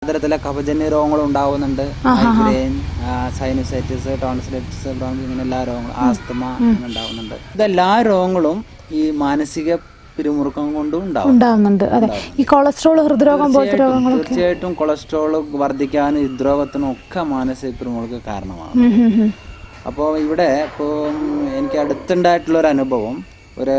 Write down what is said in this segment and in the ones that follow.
തരത്തിലെ കഫജന്യ രോഗങ്ങൾ ഉണ്ടാവുന്നുണ്ട്. Migraine, sinusitis, tonsillitis, ഇങ്ങനെ എല്ലാ രോഗങ്ങളും, ആസ്തമ ഉണ്ടാവുന്നുണ്ട്. ഇതെല്ലാ രോഗങ്ങളും ഈ മാനസിക പിരിമുറുക്കം കൊണ്ടും ഉണ്ടാവുന്നുണ്ട്. അതെ. ഈ കൊളസ്ട്രോൾ, ഹൃദ്രോഗം പോലത്തെ രോഗങ്ങൾ തീർച്ചയായിട്ടും കൊളസ്ട്രോൾ വർദ്ധിക്കാനും ഹൃദ്രോഗത്തിനും ഒക്കെ മാനസിക പിരിമുറുക്കം കാരണമാണ്. അപ്പോൾ ഇവിടെ ഇപ്പോൾ എനിക്ക് അടുത്തുണ്ടായിട്ടുള്ള ഒരു അനുഭവം, ഒരു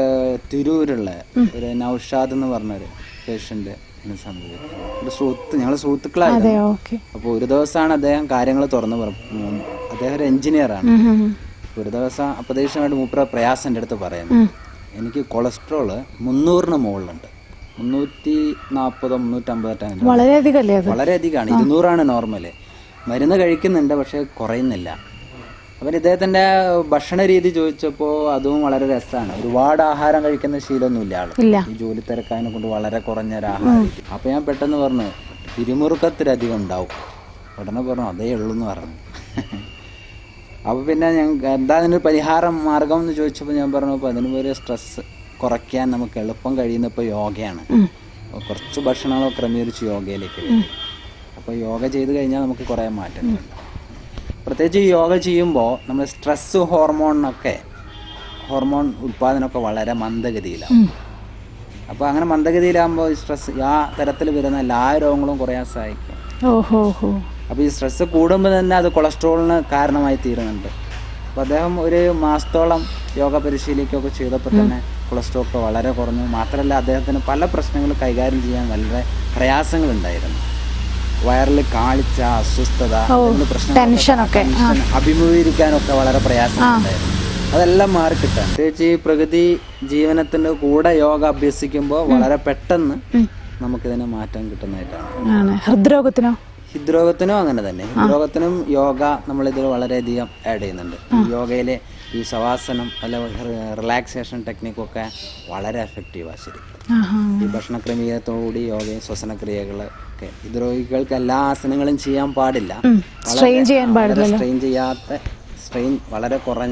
തിരൂരുള്ള ഒരു നൗഷാദ് എന്ന് പറഞ്ഞൊരു പേഷ്യന്റ് സംഭവിച്ചു. ഒരു സുഹൃത്ത്, ഞങ്ങൾ സുഹൃത്തുക്കളായിരുന്നു. അപ്പോൾ ഒരു ദിവസമാണ് അദ്ദേഹം കാര്യങ്ങൾ തുറന്നു പറഞ്ഞു. അദ്ദേഹം ഒരു എഞ്ചിനീയറാണ്. ഒരു ദിവസം അപ്രതീക്ഷിതമായിട്ട് മൂപ്പര പ്രയാസം എൻ്റെ അടുത്ത് പറയുന്നു, എനിക്ക് കൊളസ്ട്രോള് 300-ന് മുകളിലുണ്ട്. 340, 350 വളരെയധികമാണ്. 200-ആണ് നോർമല്. മരുന്ന് കഴിക്കുന്നുണ്ട്, പക്ഷെ കുറയുന്നില്ല. അപ്പം ഇദ്ദേഹത്തിൻ്റെ ഭക്ഷണ രീതി ചോദിച്ചപ്പോൾ അതും വളരെ രസമാണ്. ഒരുപാട് ആഹാരം കഴിക്കുന്ന ശീലമൊന്നുമില്ല ആള്. ഈ ജോലി തിരക്കായതിനെ കൊണ്ട് വളരെ കുറഞ്ഞ ഒരു ആഹാര രീതി. അപ്പം ഞാൻ പെട്ടെന്ന് പറഞ്ഞു, പിരിമുറുക്കത്തിലധികം ഉണ്ടാവും. ഉടനെ പറഞ്ഞു അതേ ഉള്ളൂ എന്ന് പറഞ്ഞു. അപ്പോൾ പിന്നെ ഞങ്ങൾക്ക് എന്താ അതിനൊരു പരിഹാരം മാർഗം എന്ന് ചോദിച്ചപ്പോൾ ഞാൻ പറഞ്ഞു, അപ്പോൾ അതിന് ഒരു സ്ട്രെസ് കുറയ്ക്കാൻ നമുക്ക് എളുപ്പം കഴിയുന്ന ഇപ്പോൾ യോഗയാണ്. കുറച്ച് ഭക്ഷണങ്ങളൊക്കെ ക്രമീകരിച്ച് യോഗയിലേക്ക് വരും. അപ്പോൾ യോഗ ചെയ്ത് കഴിഞ്ഞാൽ നമുക്ക് കുറേ മാറ്റങ്ങളുണ്ട്. പ്രത്യേകിച്ച് ഈ യോഗ ചെയ്യുമ്പോൾ നമ്മൾ സ്ട്രെസ് ഹോർമോൺ ഉൽപ്പാദനമൊക്കെ വളരെ മന്ദഗതിയിലാവും. അപ്പോൾ അങ്ങനെ മന്ദഗതിയിലാകുമ്പോൾ ഈ സ്ട്രെസ് ആ തരത്തിൽ വരുന്ന എല്ലാ രോഗങ്ങളും കുറയാൻ സഹായിക്കും. അപ്പോൾ ഈ സ്ട്രെസ് കൂടുമ്പോൾ തന്നെ അത് കൊളസ്ട്രോളിന് കാരണമായി തീരുന്നുണ്ട്. അപ്പോൾ അദ്ദേഹം ഒരു മാസത്തോളം യോഗ പരിശീലിക്കുകയൊക്കെ ചെയ്തപ്പോൾ തന്നെ കൊളസ്ട്രോൾ ഒക്കെ വളരെ കുറഞ്ഞു. മാത്രമല്ല അദ്ദേഹത്തിന് പല പ്രശ്നങ്ങളും കൈകാര്യം ചെയ്യാൻ വളരെ പ്രയാസങ്ങളുണ്ടായിരുന്നു. വയറിൽ കാളിച്ച, അസ്വസ്ഥത, ടെൻഷൻ അഭിമുഖീകരിക്കാനൊക്കെ വളരെ പ്രയാസമുണ്ടായിരുന്നു. അതെല്ലാം മാറിക്കിട്ടാൻ പ്രത്യേകിച്ച് ഈ പ്രകൃതി ജീവനത്തിന്റെ കൂടെ യോഗ അഭ്യസിക്കുമ്പോൾ വളരെ പെട്ടെന്ന് നമുക്കിതിന് മാറ്റം കിട്ടുന്നതായിട്ടാണ്. ഹൃദ്രോഗത്തിനും അങ്ങനെ തന്നെ. ഹൃദ്രോഗത്തിനും യോഗ നമ്മളിതിൽ വളരെയധികം ആഡ് ചെയ്യുന്നുണ്ട്. ഈ യോഗയിലെ ഈ ശവാസനം അല്ലെങ്കിൽ റിലാക്സേഷൻ ടെക്നിക്കൊക്കെ വളരെ എഫക്റ്റീവാണ്. ശരി, ഈ ഭക്ഷണ ക്രമീകരണത്തോടുകൂടി യോഗയും ശ്വസനക്രിയകളൊക്കെ ഹൃദ്രോഗികൾക്ക് എല്ലാ ആസനങ്ങളും ചെയ്യാൻ പാടില്ല. സ്ട്രെയിൻ ചെയ്യാത്ത, സ്ട്രെയിൻ വളരെ കുറഞ്ഞ